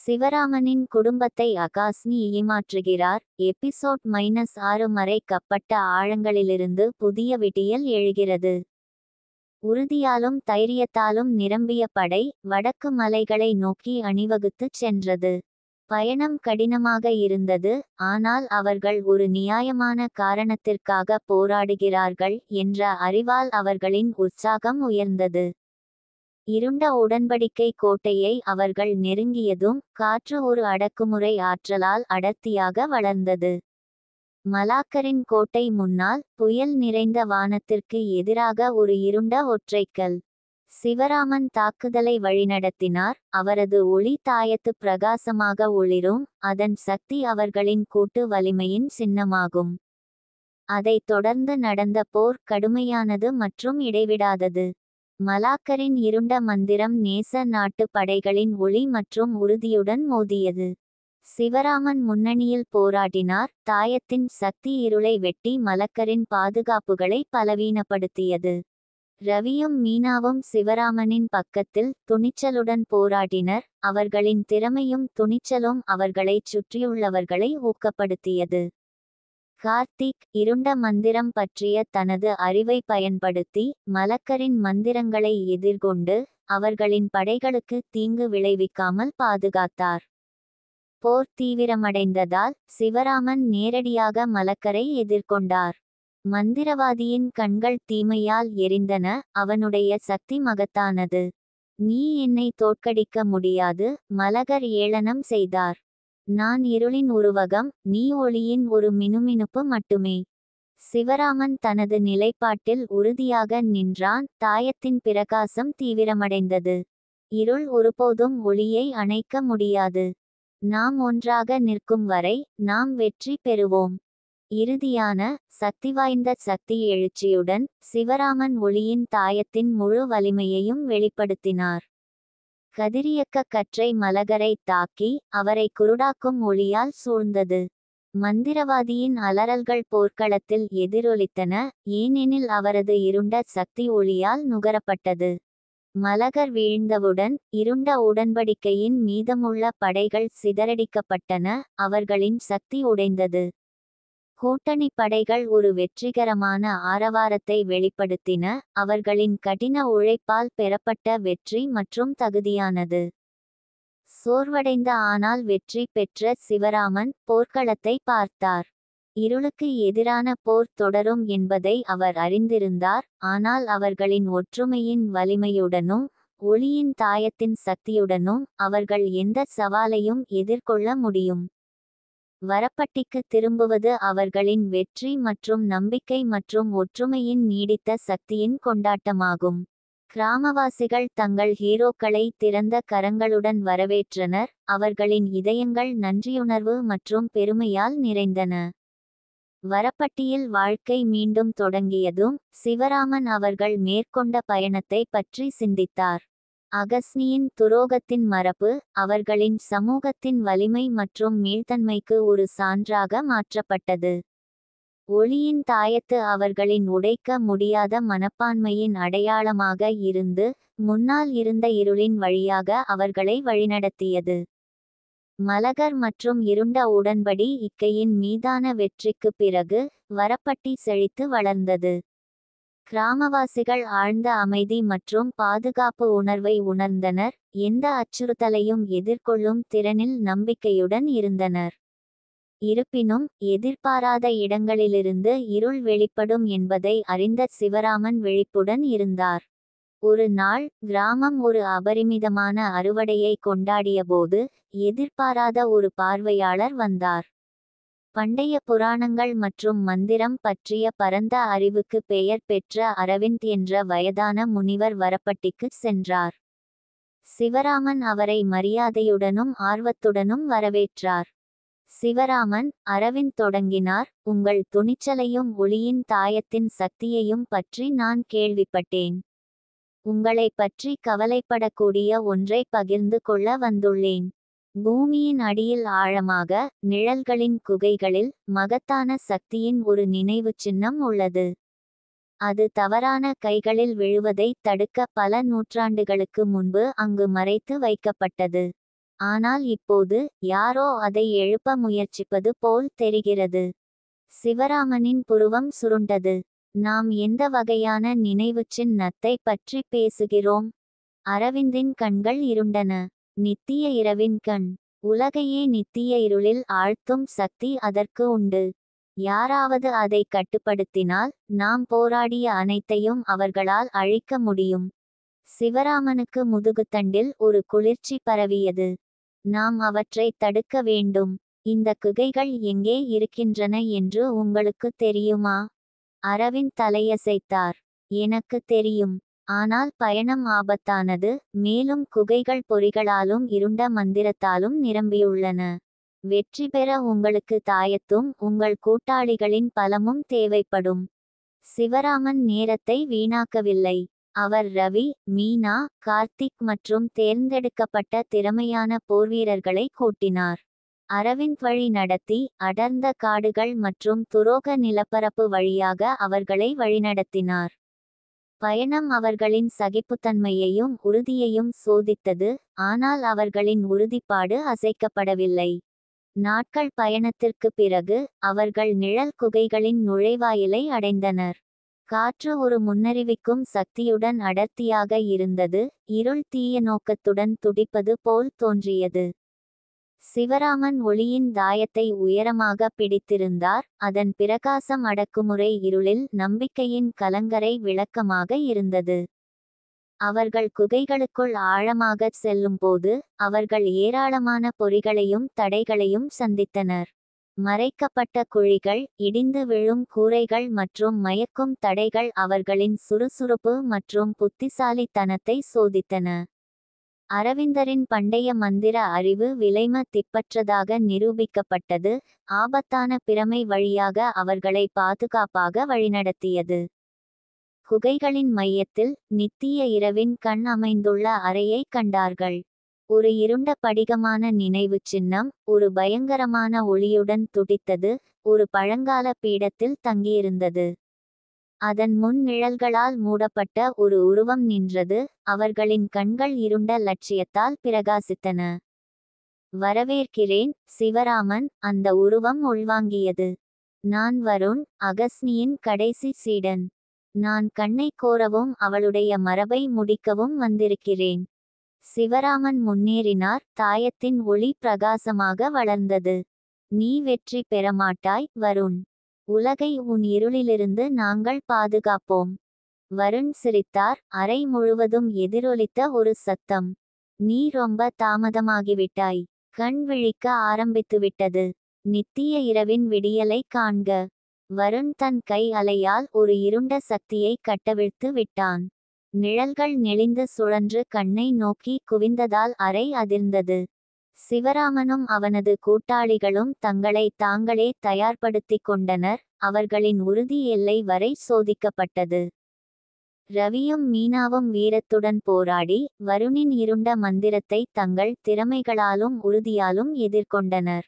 சிவராமனின் குடும்பத்தை அகாஸ்னி ஏமாற்றுகிறார். எபிசோட் -6 மறைக்கப்பட்ட ஆழங்களிலிருந்து புதிய விடியல் எழுகிறது. உறுதியாலும் தைரியத்தாலும் நிரம்பிய படை வடக்கு மலைகளை நோக்கி அணிவகுத்துச் சென்றது. பயணம் கடினமாக இருந்தது, ஆனால் அவர்கள் ஒரு நியாயமான காரணத்திற்காக போராடுகிறார்கள் என்ற அறிவால் அவர்களின் உற்சாகம் உயர்ந்தது. இருண்ட உடன்படிக்கை கோட்டையை அவர்கள் நெருங்கியதும் காற்று ஒரு அடக்குமுறை ஆற்றலால் அடர்த்தியாக வளர்ந்தது. மலாக்கரின் கோட்டை முன்னால் புயல் நிறைந்த வானத்திற்கு எதிராக ஒரு இருண்ட ஒற்றைக்கல். சிவராமன் தாக்குதலை வழிநடத்தினார். அவரது ஒளி தாயத்து பிரகாசமாக ஒளிரும், அதன் சக்தி அவர்களின் கூட்டு வலிமையின் சின்னமாகும். அதைத் தொடர்ந்து நடந்த போர் கடுமையானது மற்றும் இடைவிடாதது. மலாக்கரின் இருண்ட மந்திரம் நேச நாட்டு படைகளின் ஒளி மற்றும் உறுதியுடன் மோதியது. சிவராமன் முன்னணியில் போராடினார். தாயத்தின் சக்தி இருளை வெட்டி மலக்கரின் பாதுகாப்புகளை பலவீனப்படுத்தியது. ரவியும் மீனாவும் சிவராமனின் பக்கத்தில் துணிச்சலுடன் போராடினர். அவர்களின் திறமையும் துணிச்சலும் அவர்களைச் சுற்றியுள்ளவர்களை ஊக்கப்படுத்தியது. கார்த்திக் இருண்ட மந்திரம் பற்றிய தனது அறிவை பயன்படுத்தி மலக்கரின் மந்திரங்களை எதிர்கொண்டு அவர்களின் படைகளுக்கு தீங்கு விளைவிக்காமல் பாதுகாத்தார். போர் தீவிரமடைந்ததால் சிவராமன் நேரடியாக மலக்கரை எதிர்கொண்டார். மந்திரவாதியின் கண்கள் தீமையால் எரிந்தன. அவனுடைய சக்தி மகத்தானது. நீ என்னை தோற்கடிக்க முடியாது, மலகர் ஏளனம் செய்தார். நான் இருளின் உருவகம், நீ ஒளியின் ஒரு மினுமினுப்பு மட்டுமே. சிவராமன் தனது நிலைப்பாட்டில் உறுதியாக நின்றான். தாயத்தின் பிரகாசம் தீவிரமடைந்தது. இருள் ஒருபோதும் ஒளியை அணைக்க முடியாது. நாம் ஒன்றாக நிற்கும் வரை நாம் வெற்றி பெறுவோம். இறுதியான சக்திவாய்ந்த சக்தி எழுச்சியுடன் சிவராமன் ஒளியின் தாயத்தின் முழு வலிமையையும் வெளிப்படுத்தினார். கதிரியக்க கற்றை மலகரை தாக்கி அவரை குருடாக்கும் ஒளியால் சூழ்ந்தது. மந்திரவாதியின் அலறல்கள் போர்க்களத்தில் எதிரொலித்தன, ஏனெனில் அவரது இருண்ட சக்தி ஒளியால் நுகரப்பட்டது. மலகர் வீழ்ந்தவுடன் இருண்ட உடன்படிக்கையின் மீதமுள்ள படைகள் சிதறடிக்கப்பட்டன. அவர்களின் சக்தி உடைந்தது. கூட்டணி படைகள் ஒரு வெற்றிகரமான ஆரவாரத்தை வெளிப்படுத்தின. அவர்களின் கடின உழைப்பால் பெறப்பட்ட வெற்றி மற்றும் தகுதியானது. சோர்வடைந்த ஆனால் வெற்றி பெற்ற சிவராமன் போர்க்களத்தை பார்த்தார். இருளுக்கு எதிரான போர் தொடரும் என்பதை அவர் அறிந்திருந்தார். ஆனால் அவர்களின் ஒற்றுமையின் வலிமையுடனும் ஒளியின் தாயத்தின் சக்தியுடனும் அவர்கள் எந்த சவாலையும் எதிர்கொள்ள முடியும். வரப்பட்டிக்கு திரும்புவது அவர்களின் வெற்றி மற்றும் நம்பிக்கை மற்றும் ஒற்றுமையின் நீடித்த சக்தியின் கொண்டாட்டமாகும். கிராமவாசிகள் தங்கள் ஹீரோக்களை திறந்த கரங்களுடன் வரவேற்றனர். அவர்களின் இதயங்கள் நன்றியுணர்வு மற்றும் பெருமையால் நிறைந்தன. வரப்பட்டியில் வாழ்க்கை மீண்டும் தொடங்கியதும் சிவராமன் அவர்கள் மேற்கொண்ட பயணத்தை பற்றி சிந்தித்தார். அகஸ்னியின் துரோகத்தின் மரபு அவர்களின் சமூகத்தின் வலிமை மற்றும் மீள்தன்மைக்கு ஒரு சான்றாக மாற்றப்பட்டது. ஒளியின் தாயத்து அவர்களின் உடைக்க முடியாத மனப்பான்மையின் அடையாளமாக இருந்து முன்னால் இருந்த இருளின் வழியாக அவர்களை வழிநடத்தியது. மலகர் மற்றும் இருண்ட உடன்படி இக்கையின் மீதான வெற்றிக்கு பிறகு வரப்பட்டி செழித்து வளர்ந்தது. கிராமவாசிகள் ஆழ்ந்த அமைதி மற்றும் பாதுகாப்பு உணர்வை உணர்ந்தனர். எந்த அச்சுறுத்தலையும் எதிர்கொள்ளும் திறனில் நம்பிக்கையுடன் இருந்தனர். இருப்பினும் எதிர்பாராத இடங்களிலிருந்து இருள் வெளிப்படும் என்பதை அறிந்த சிவராமன் விழிப்புடன் இருந்தார். ஒரு நாள் கிராமம் ஒரு அபரிமிதமான அறுவடையை கொண்டாடியபோது எதிர்பாராத ஒரு பார்வையாளர் வந்தார். பண்டைய புராணங்கள் மற்றும் மந்திரம் பற்றிய பரந்த அறிவுக்கு பெயர் பெற்ற அரவிந்த் என்ற வயதான முனிவர் வரப்பட்டிக்கு சென்றார். சிவராமன் அவரை மரியாதையுடனும் ஆர்வத்துடனும் வரவேற்றார். சிவராமன் அரவிந்த் தொடங்கினார், உங்கள் துணிச்சலையும் ஒளியின் தாயத்தின் சக்தியையும் பற்றி நான் கேள்விப்பட்டேன். உங்களை பற்றி கவலைப்படக்கூடிய ஒன்றை பகிர்ந்து கொள்ள வந்துள்ளேன். பூமியின் அடியில் ஆழமாக நிழல்களின் குகைகளில் மகத்தான சக்தியின் ஒரு நினைவு சின்னம் உள்ளது. அது தவறான கைகளில் விழுவதை தடுக்க பல நூற்றாண்டுகளுக்கு முன்பு அங்கு மறைத்து வைக்கப்பட்டது. ஆனால் இப்போது யாரோ அதை எழுப்ப முயற்சிப்பது போல் தெரிகிறது. சிவராமனின் புருவம் சுருண்டது. நாம் எந்த வகையான நினைவுச்சின்னத்தை பற்றி பேசுகிறோம்? அரவிந்தின் கண்கள் இருண்டன. நித்திய இரவின் கண். உலகையே நித்திய இருளில் ஆழ்த்தும் சக்தி அதற்கு உண்டு. யாராவது அதை கட்டுப்படுத்தினால் நாம் போராடிய அனைத்தையும் அவர்களால் அழிக்க முடியும். சிவராமனுக்கு முதுகுத்தண்டில் ஒரு குளிர்ச்சி பரவியது. நாம் அவற்றை தடுக்க வேண்டும். இந்த குகைகள் எங்கே இருக்கின்றன என்று உங்களுக்கு தெரியுமா? அரவிந்த் தலையசைத்தார். எனக்கு தெரியும். ஆனால் பயணம் ஆபத்தானது. மேலும் குகைகள் பொறிகளாலும் இருண்ட மந்திரத்தாலும் நிரம்பியுள்ளன. வெற்றி பெற உங்களுக்கு தாயத்தும் உங்கள் கூட்டாளிகளின் பலமும் தேவைப்படும். சிவராமன் நேரத்தை வீணாக்கவில்லை. அவர் ரவி, மீனா, கார்த்திக் மற்றும் தேர்ந்தெடுக்கப்பட்ட திறமையான போர்வீரர்களை கூட்டினார். அரவிந்த் வழி நடத்தி அடர்ந்த காடுகள் மற்றும் துரோக நிலப்பரப்பு வழியாக அவர்களை வழிநடத்தினார். பயணம் அவர்களின் சகிப்புத்தன்மையையும் உறுதியையும் சோதித்தது. ஆனால் அவர்களின் உறுதிப்பாடு அசைக்கப்படவில்லை. நாட்கள் பயணத்திற்கு பிறகு அவர்கள் நிழல் குகைகளின் நுழைவாயிலை அடைந்தனர். காற்று ஒரு முன்னறிவிக்கும் சக்தியுடன் அடர்த்தியாக இருந்தது. இருள் தீய நோக்கத்துடன் துடிப்பது போல் தோன்றியது. சிவராமன் ஒளியின் தாயத்தை உயரமாக பிடித்திருந்தார். அதன் பிரகாசம் அடக்குமுறை இருளில் நம்பிக்கையின் கலங்கரை விளக்கமாக இருந்தது. அவர்கள் குகைகளுக்குள் ஆழமாகச் செல்லும்போது அவர்கள் ஏராளமான பொறிகளையும் தடைகளையும் சந்தித்தனர். மறைக்கப்பட்ட குழிகள், இடிந்து விழும் கூரைகள் மற்றும் மயக்கும் தடைகள் அவர்களின் சுறுசுறுப்பு மற்றும் புத்திசாலித்தனத்தை சோதித்தன. அரவிந்தரின் பண்டைய மந்திர அறிவு விலைம திப்பற்றதாக நிரூபிக்கப்பட்டது. ஆபத்தான பிரமை வழியாக அவர்களை பாதுகாப்பாக வழிநடத்தியது. குகைகளின் மையத்தில் நித்திய இரவின் கண் அமைந்துள்ள அறையை கண்டார்கள். ஒரு இருண்ட படிகமான நினைவு சின்னம் ஒரு பயங்கரமான ஒளியுடன் துடித்தது. ஒரு பழங்கால பீடத்தில் தங்கியிருந்தது. அதன் முன் நிழல்களால் மூடப்பட்ட ஒரு உருவம் நின்றது. அவர்களின் கண்கள் இருண்ட லட்சியத்தால் பிரகாசித்தன. வரவேற்கிறேன் சிவராமன், அந்த உருவம் உள்வாங்கியது. நான் வருண், அகஸ்னியின் கடைசி சீடன். நான் கண்ணை கோரவும் அவளுடைய மரபை முடிக்கவும் வந்திருக்கிறேன். சிவராமன் முன்னேறினார். தாயத்தின் ஒளி பிரகாசமாக வளர்ந்தது. நீ வெற்றி பெறமாட்டாய் வருண். உலகை உன் இருளிலிருந்து நாங்கள் பாதுகாப்போம். வருண் சிரித்தார். அறை முழுவதும் எதிரொலித்த ஒரு சத்தம். நீ ரொம்ப தாமதமாகிவிட்டாய். கண் விழிக்க ஆரம்பித்துவிட்டது. நித்திய இரவின் விடியலை காண்க. வருண் தன் கை அலையால் ஒரு இருண்ட சக்தியை கட்டவிழ்த்து விட்டான். நிழல்கள் நெளிந்து சுழன்று கண்ணை நோக்கி குவிந்ததால் அறை அதிர்ந்தது. சிவராமனும் அவனது கூட்டாளிகளும் தங்களை தாங்களே தயார்படுத்திக் கொண்டனர். அவர்களின் உறுதி எல்லை வரை சோதிக்கப்பட்டது. ரவியும் மீனாவும் வீரத்துடன் போராடி வருணின் இருண்ட மந்திரத்தை தங்கள் திறமைகளாலும் உறுதியாலும் எதிர்கொண்டனர்.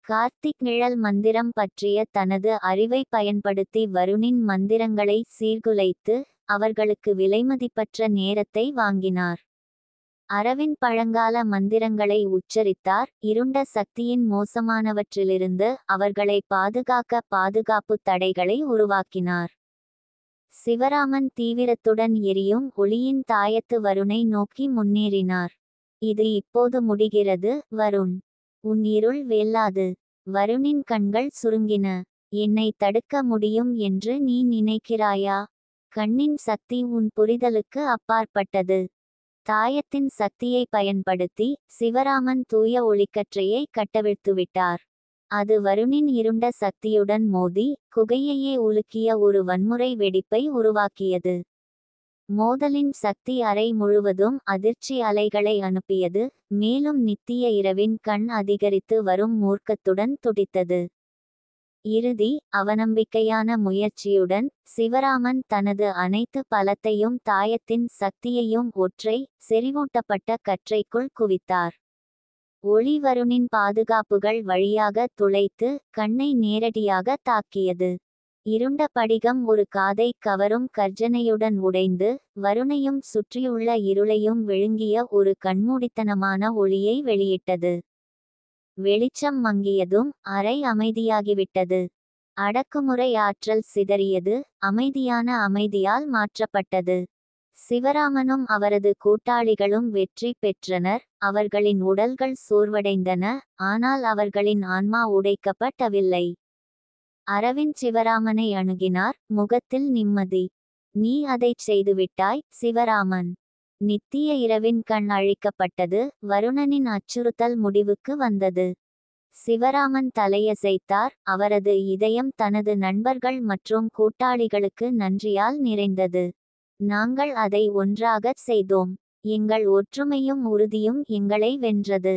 கார்த்திக் நிழல் மந்திரம் பற்றிய தனது அறிவை பயன்படுத்தி வருணின் மந்திரங்களை சீர்குலைத்து அவர்களுக்கு விலைமதிப்பற்ற நேரத்தை வாங்கினார். அரவிந்த் பழங்கால மந்திரங்களை உச்சரித்தார். இருண்ட சக்தியின் மோசமானவற்றிலிருந்து அவர்களை பாதுகாக்க பாதுகாப்பு தடைகளை உருவாக்கினார். சிவராமன் தீவிரத்துடன் எரியும் ஒளியின் தாயத்து வருணை நோக்கி முன்னேறினார். இது இப்போது முடிகிறது வருண். உன் இருள் வெல்லாது. வருணின் கண்கள் சுருங்கின. என்னை தடுக்க முடியும் என்று நீ நினைக்கிறாயா? கண்ணின் சக்தி உன் புரிதலுக்கு அப்பாற்பட்டது. தாயத்தின் சக்தியை பயன்படுத்தி சிவராமன் தூய ஒளிக்கற்றையை கட்டவிழ்த்துவிட்டார். அது வருணின் இருண்ட சக்தியுடன் மோதி குகையையே உலுக்கிய ஒரு வன்முறை வெடிப்பை உருவாக்கியது. மோதலின் சக்தி அறை முழுவதும் அதிர்ச்சி அலைகளை அனுப்பியது. மேலும் நித்திய இரவின் கண் அதிகரித்து வரும் மூர்க்கத்துடன் துடித்தது. இறுதி அவநம்பிக்கையான முயற்சியுடன் சிவராமன் தனது அனைத்து பலத்தையும் தாயத்தின் சக்தியையும் ஒற்றை செறிவூட்டப்பட்ட கற்றைக்குள் குவித்தார். ஒளி வருணின் பாதுகாப்புகள் வழியாக துளைத்து கண்ணை நேரடியாக தாக்கியது. இருண்ட படிகம் ஒரு காதை கவரும் கர்ஜனையுடன் உடைந்து வருணையும் சுற்றியுள்ள இருளையும் விழுங்கிய ஒரு கண்மூடித்தனமான ஒளியை வெளியிட்டது. வெளிச்சம் மங்கியதும் அறை அமைதியாகிவிட்டது. அடக்குமுறை ஆற்றல் சிதறியது, அமைதியான அமைதியால் மாற்றப்பட்டது. சிவராமனும் அவரது கூட்டாளிகளும் வெற்றி பெற்றனர். அவர்களின் உடல்கள் சோர்வடைந்தன, ஆனால் அவர்களின் ஆன்மா உடைக்கப்படவில்லை. அரவிந்த் சிவராமனை அணுகினார், முகத்தில் நிம்மதி. நீ அதைச் செய்துவிட்டாய், சிவராமன். நித்திய இரவின் கண் அழிக்கப்பட்டது, வருணனின் அச்சுறுத்தல் முடிவுக்கு வந்தது. சிவராமன் தலையசைத்தார், அவரது இதயம் தனது நண்பர்கள் மற்றும் கூட்டாளிகளுக்கு நன்றியால் நிறைந்தது. நாங்கள் அதை ஒன்றாகச் செய்தோம். எங்கள் ஒற்றுமையும் உறுதியும் எங்களை வென்றது.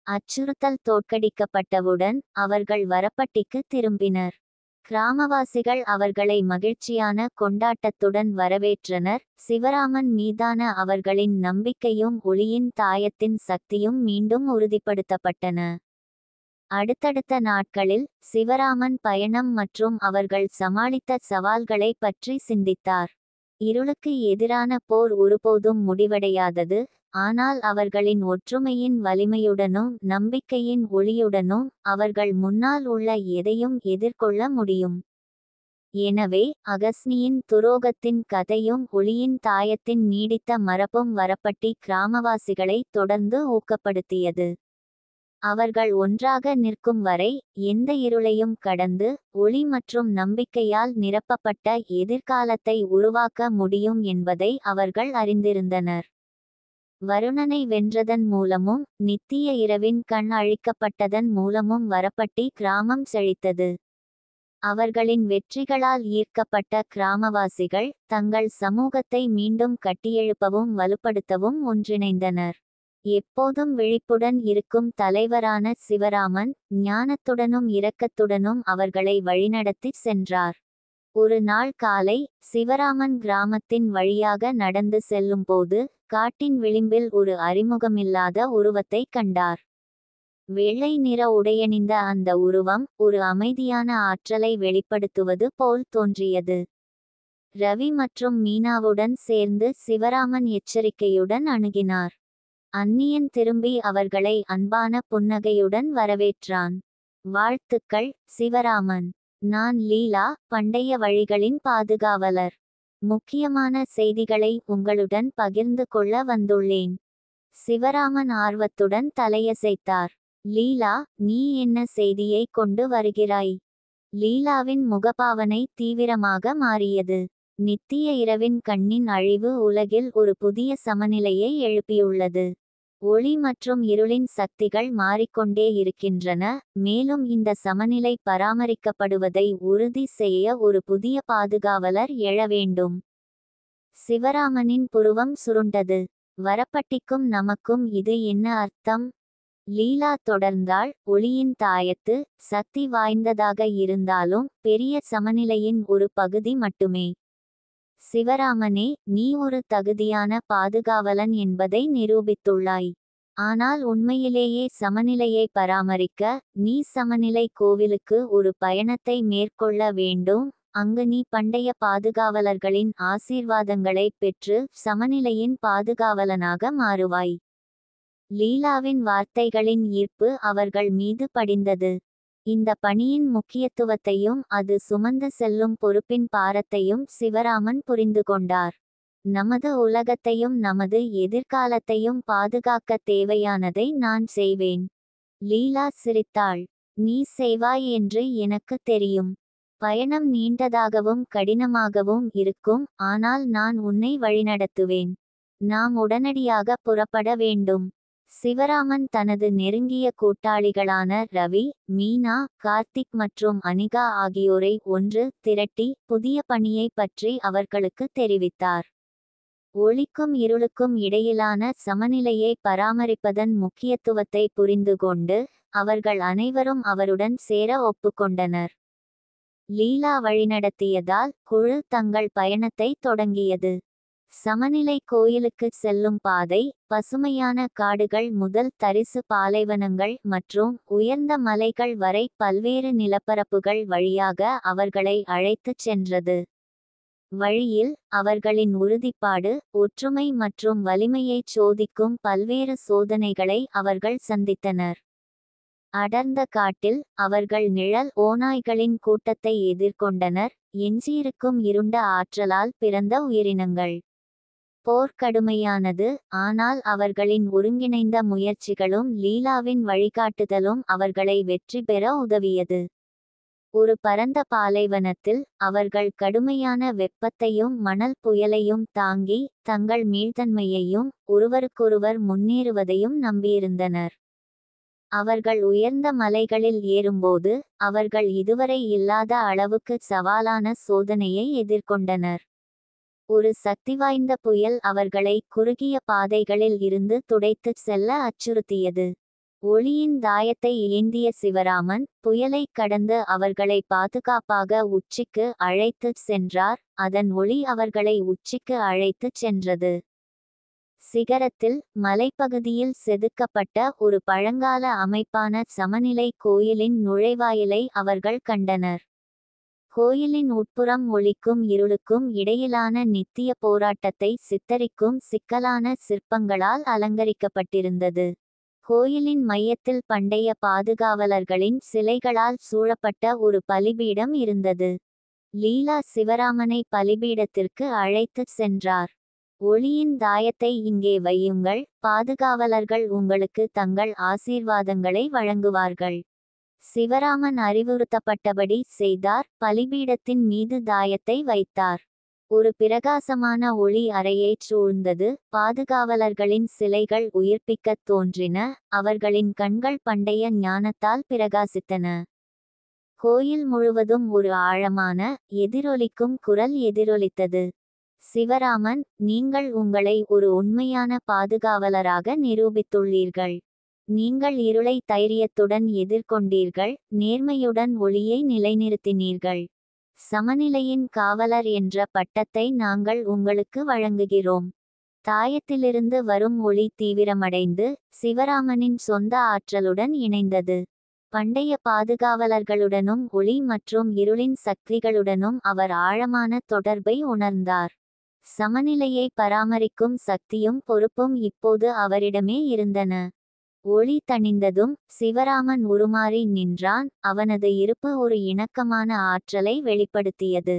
அச்சுறுத்தல் தோற்கடிக்கப்பட்டவுடன் அவர்கள் வரப்பட்டிக்கு திரும்பினர். கிராமவாசிகள் அவர்களை மகிழ்ச்சியான கொண்டாட்டத்துடன் வரவேற்றனர். சிவராமன் மீதான அவர்களின் நம்பிக்கையும் ஒளியின் தாயத்தின் சக்தியும் மீண்டும் உறுதிப்படுத்தப்பட்டன. அடுத்தடுத்த நாட்களில் சிவராமன் பயணம் மற்றும் அவர்கள் சமாளித்த சவால்களை பற்றி சிந்தித்தார். இருளுக்கு எதிரான போர் ஒருபோதும் முடிவடையாதது, ஆனால் அவர்களின் ஒற்றுமையின் வலிமையுடனும் நம்பிக்கையின் ஒளியுடனும் அவர்கள் முன்னால் உள்ள எதையும் எதிர்கொள்ள முடியும். எனவே அகஸ்னியின் துரோகத்தின் கதையும் ஒளியின் தாயத்தின் நீடித்த மரபும் வரப்பட்டி கிராமவாசிகளை தொடர்ந்து ஊக்கப்படுத்தியது. அவர்கள் ஒன்றாக நிற்கும் வரை எந்த இருளையும் கடந்து ஒளி மற்றும் நம்பிக்கையால் நிரப்பப்பட்ட எதிர்காலத்தை உருவாக்க முடியும் என்பதை அவர்கள் அறிந்திருந்தனர். வருணனை வென்றதன் மூலமும் நித்திய இரவின் கண் அழிக்கப்பட்டதன் மூலமும் வரப்பட்டி கிராமம் செழித்தது. அவர்களின் வெற்றிகளால் ஈர்க்கப்பட்ட கிராமவாசிகள் தங்கள் சமூகத்தை மீண்டும் கட்டியெழுப்பவும் வலுப்படுத்தவும் ஒன்றிணைந்தனர். எப்போதும் விழிப்புடன் இருக்கும் தலைவரான சிவராமன் ஞானத்துடனும் இரக்கத்துடனும் அவர்களை வழிநடத்திச் சென்றார். ஒரு நாள் காலை சிவராமன் கிராமத்தின் வழியாக நடந்து செல்லும்போது காட்டின் விளிம்பில் ஒரு அறிமுகமில்லாத உருவத்தை கண்டார். வெள்ளை நிற உடையணிந்த அந்த உருவம் ஒரு அமைதியான ஆற்றலை வெளிப்படுத்துவது போல் தோன்றியது. ரவி மற்றும் மீனாவுடன் சேர்ந்து சிவராமன் எச்சரிக்கையுடன் அணுகினார். அந்நியன் திரும்பி அவர்களை அன்பான புன்னகையுடன் வரவேற்றான். வாழ்த்துக்கள், சிவராமன். நான் லீலா, பண்டைய வழிகளின் பாதுகாவலர். முக்கியமான செய்திகளை உங்களுடன் பகிர்ந்து கொள்ள வந்துள்ளேன். சிவராமன் ஆர்வத்துடன் தலையசைத்தார். லீலா, நீ என்ன செய்தியை கொண்டு வருகிறாய்? லீலாவின் முகபாவனை தீவிரமாக மாறியது. நித்திய இரவின் கண்ணின் அழிவு உலகில் ஒரு புதிய சமநிலையை எழுப்பியுள்ளது. ஒளி மற்றும் இருளின் சக்திகள் மாறிக்கொண்டே இருக்கின்றன, மேலும் இந்த சமநிலை பராமரிக்கப்படுவதை உறுதி செய்ய ஒரு புதிய பாதுகாவலர் எழ வேண்டும். சிவராமனின் புருவம் சுருண்டது. வரப்பட்டிக்கும் நமக்கும் இது என்ன அர்த்தம்? லீலா தொடர்ந்தாள். ஒளியின் தாயத்து சக்தி வாய்ந்ததாக இருந்தாலும் பெரிய சமநிலையின் ஒரு பகுதி மட்டுமே. சிவராமனே, நீ ஒரு தகுதியான பாதுகாவலன் என்பதை நிரூபித்துள்ளாய். ஆனால் உண்மையிலேயே சமநிலையை பராமரிக்க நீ சமநிலை கோவிலுக்கு ஒரு பயணத்தை மேற்கொள்ள வேண்டும். அங்கு நீ பண்டைய பாதுகாவலர்களின் ஆசீர்வாதங்களை பெற்று சமநிலையின் பாதுகாவலனாக மாறுவாய். லீலாவின் வார்த்தைகளின் ஈர்ப்பு அவர்கள் மீது படிந்தது. இந்த பணியின் முக்கியத்துவத்தையும் அது சுமந்து செல்லும் பொறுப்பின் பாரத்தையும் சிவராமன் புரிந்து கொண்டார். நமது உலகத்தையும் நமது எதிர்காலத்தையும் பாதுகாக்க தேவையானதை நான் செய்வேன். லீலா சிரித்தாள். நீ செய்வாய் என்று எனக்கு தெரியும். பயணம் நீண்டதாகவும் கடினமாகவும் இருக்கும், ஆனால் நான் உன்னை வழிநடத்துவேன். நாம் உடனடியாக புறப்பட வேண்டும். சிவராமன் தனது நெருங்கிய கூட்டாளிகளான ரவி, மீனா, கார்த்திக் மற்றும் அனிகா ஆகியோரை ஒன்று திரட்டி புதிய பணியை பற்றி அவர்களுக்கு தெரிவித்தார். ஒளிக்கும் இருளுக்கும் இடையிலான சமநிலையை பராமரிப்பதன் முக்கியத்துவத்தை புரிந்து கொண்டு அவர்கள் அனைவரும் அவருடன் சேர ஒப்புக்கொண்டனர். லீலா வழிநடத்தியதால் குழு தங்கள் பயணத்தை தொடங்கியது. சமநிலை கோயிலுக்கு செல்லும் பாதை பசுமையான காடுகள் முதல் தரிசு பாலைவனங்கள் மற்றும் உயர்ந்த மலைகள் வரை பல்வேறு நிலப்பரப்புகள் வழியாக அவர்களை அழைத்துச் சென்றது. வழியில் அவர்களின் உறுதிப்பாடு, ஒற்றுமை மற்றும் வலிமையைச் சோதிக்கும் பல்வேறு சோதனைகளை அவர்கள் சந்தித்தனர். அடர்ந்த காட்டில் அவர்கள் நிழல் ஓநாய்களின் கூட்டத்தை எதிர்கொண்டனர், எஞ்சியிருக்கும் இருண்ட ஆற்றலால் பிறந்த உயிரினங்கள். போர் கடுமையானது, ஆனால் அவர்களின் ஒருங்கிணைந்த முயற்சிகளும் லீலாவின் வழிகாட்டுதலும் அவர்களை வெற்றி பெற உதவியது. ஒரு பரந்த பாலைவனத்தில் அவர்கள் கடுமையான வெப்பத்தையும் மணல் புயலையும் தாங்கி தங்கள் மீள்தன்மையையும் ஒருவருக்கொருவர் முன்னேறுவதையும் நம்பியிருந்தனர். அவர்கள் உயர்ந்த மலைகளில் ஏறும்போது அவர்கள் இதுவரை இல்லாத அளவுக்கு சவாலான சோதனையை எதிர்கொண்டனர். ஒரு சக்திவாய்ந்த புயல் அவர்களை குறுகிய பாதைகளில் இருந்து துடைத்துச் செல்ல அச்சுறுத்தியது. ஒளியின் தாயத்தை ஏந்திய சிவராமன் புயலைக் கடந்து அவர்களை பாதுகாப்பாக உச்சிக்கு அழைத்துச் சென்றார். அதன் ஒளி அவர்களை உச்சிக்கு அழைத்துச் சென்றது. சிகரத்தில் மலைப்பகுதியில் செதுக்கப்பட்ட ஒரு பழங்கால அமைப்பான சமநிலை கோயிலின் நுழைவாயிலை அவர்கள் கண்டனர். கோயிலின் உட்புறம் ஒளிக்கும் இருளுக்கும் இடையிலான நித்திய போராட்டத்தை சித்தரிக்கும் சிக்கலான சிற்பங்களால் அலங்கரிக்கப்பட்டிருந்தது. கோயிலின் மையத்தில் பண்டைய பாதுகாவலர்களின் சிலைகளால் சூழப்பட்ட ஒரு பலிபீடம் இருந்தது. லீலா சிவராமனை பலிபீடத்திற்கு அழைத்துச் சென்றார். ஒளியின் தாயத்தை இங்கே வையுங்கள், பாதுகாவலர்கள் உங்களுக்கு தங்கள் ஆசீர்வாதங்களை வழங்குவார்கள். சிவராமன் அறிவுறுத்தப்பட்டபடி செய்தார். பலிபீடத்தின் மீது தாயத்தை வைத்தார். ஒரு பிரகாசமான ஒளி அறையைச் சூழ்ந்தது. பாதுகாவலர்களின் சிலைகள் உயிர்ப்பிக்கத் தோன்றின, அவர்களின் கண்கள் பண்டைய ஞானத்தால் பிரகாசித்தன. கோயில் முழுவதும் ஒரு ஆழமான, எதிரொலிக்கும் குரல் எதிரொலித்தது. சிவராமன், நீங்கள் உங்களை ஒரு உண்மையான பாதுகாவலராக நிரூபித்துள்ளீர்கள். நீங்கள் இருளை தைரியத்துடன் எதிர்கொண்டீர்கள், நேர்மையுடன் ஒளியை நிலைநிறுத்தினீர்கள். சமநிலையின் காவலர் என்ற பட்டத்தை நாங்கள் உங்களுக்கு வழங்குகிறோம். தாயத்திலிருந்து வரும் ஒளி தீவிரமடைந்து சிவராமனின் சொந்த ஆற்றலுடன் இணைந்தது. பண்டைய பாதுகாவலர்களுடனும் ஒளி மற்றும் இருளின் சக்திகளுடனும் அவர் ஆழமான தொடர்பை உணர்ந்தார். சமநிலையை பராமரிக்கும் சக்தியும் பொறுப்பும் இப்போது அவரிடமே இருந்தன. ஒளி தணிந்ததும் சிவராமன் உருமாறி நின்றான். அவனது இருப்பு ஒரு இணக்கமான ஆற்றலை வெளிப்படுத்தியது.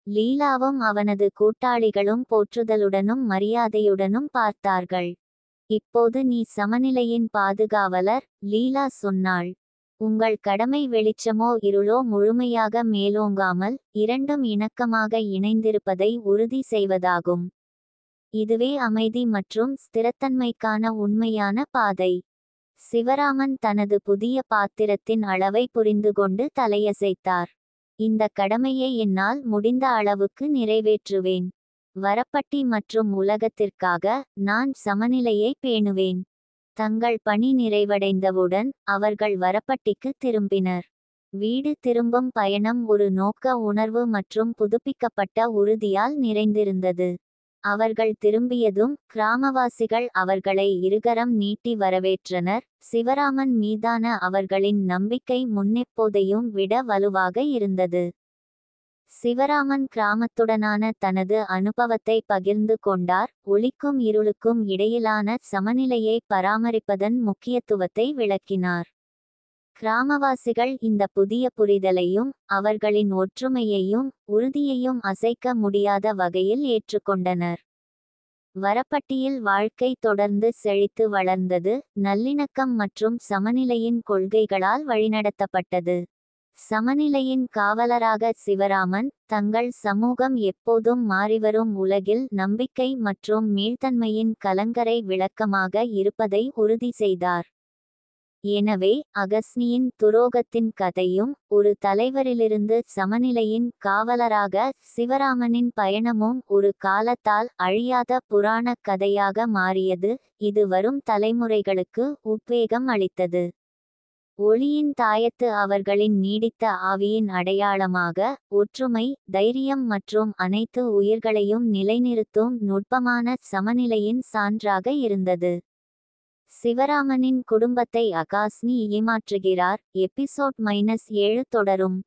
லீலாவும் அவனது கூட்டாளிகளும் போற்றுதலுடனும் மரியாதையுடனும் பார்த்தார்கள். இப்போது நீ சமநிலையின் பாதுகாவலர், லீலா சொன்னாள். உங்கள் கடமை வெளிச்சமோ இருளோ முழுமையாக மேலோங்காமல் இரண்டும் இணக்கமாக இணைந்திருப்பதை உறுதி செய்வதாகும். இதுவே அமைதி மற்றும் ஸ்திரத்தன்மைக்கான உண்மையான பாதை. சிவராமன் தனது புதிய பாத்திரத்தின் அளவை புரிந்துகொண்டு தலையசைத்தார். இந்த கடமையை என்னால் முடிந்த அளவுக்கு நிறைவேற்றுவேன். வரப்பட்டி மற்றும் உலகத்திற்காக நான் சமநிலையை பேணுவேன். தங்கள் பணி நிறைவடைந்தவுடன் அவர்கள் வரப்பட்டிக்கு திரும்பினர். வீடு திரும்பும் பயணம் ஒரு நோக்க உணர்வு மற்றும் புதுப்பிக்கப்பட்ட உறுதியால் நிறைந்திருந்தது. அவர்கள் திரும்பியதும் கிராமவாசிகள் அவர்களை இருகரம் நீட்டி வரவேற்றனர். சிவராமன் மீதான அவர்களின் நம்பிக்கை முன்னெப்போதையும் விட வலுவாக இருந்தது. சிவராமன் கிராமத்துடனான தனது அனுபவத்தை பகிர்ந்து கொண்டார். ஒளிக்கும் இருளுக்கும் இடையிலான சமநிலையை பராமரிப்பதன் முக்கியத்துவத்தை விளக்கினார். கிராமவாசிகள் இந்த புதிய புரிதலையும் அவர்களின் ஒற்றுமையையும் உறுதியையும் அசைக்க முடியாத வகையில் ஏற்றுக்கொண்டனர். வரப்பட்டியில் வாழ்க்கை தொடர்ந்து செழித்து வளர்ந்தது, நல்லிணக்கம் மற்றும் சமநிலையின் கொள்கைகளால் வழிநடத்தப்பட்டது. சமநிலையின் காவலராக சிவராமன் தங்கள் சமூகம் எப்போதும் மாறிவரும் உலகில் நம்பிக்கை மற்றும் மீள்தன்மையின் கலங்கரை விளக்கமாக இருப்பதை உறுதி செய்தார். எனவே அகஸ்னியின் துரோகத்தின் கதையும் ஒரு தலைவரிலிருந்து சமநிலையின் காவலராக சிவராமனின் பயணமும் ஒரு காலத்தால் அழியாத புராணக் கதையாக மாறியது. இது வரும் தலைமுறைகளுக்கு உத்வேகம் அளித்தது. ஒளியின் தாயத்து அவர்களின் நீடித்த ஆவியின் அடையாளமாக, ஒற்றுமை, தைரியம் மற்றும் அனைத்து உயிர்களையும் நிலைநிறுத்தும் நுட்பமான சமநிலையின் சான்றாக இருந்தது. சிவராமனின் குடும்பத்தை அகாஸ்னி ஏமாற்றுகிறார். எபிசோட் -7 தொடரும்.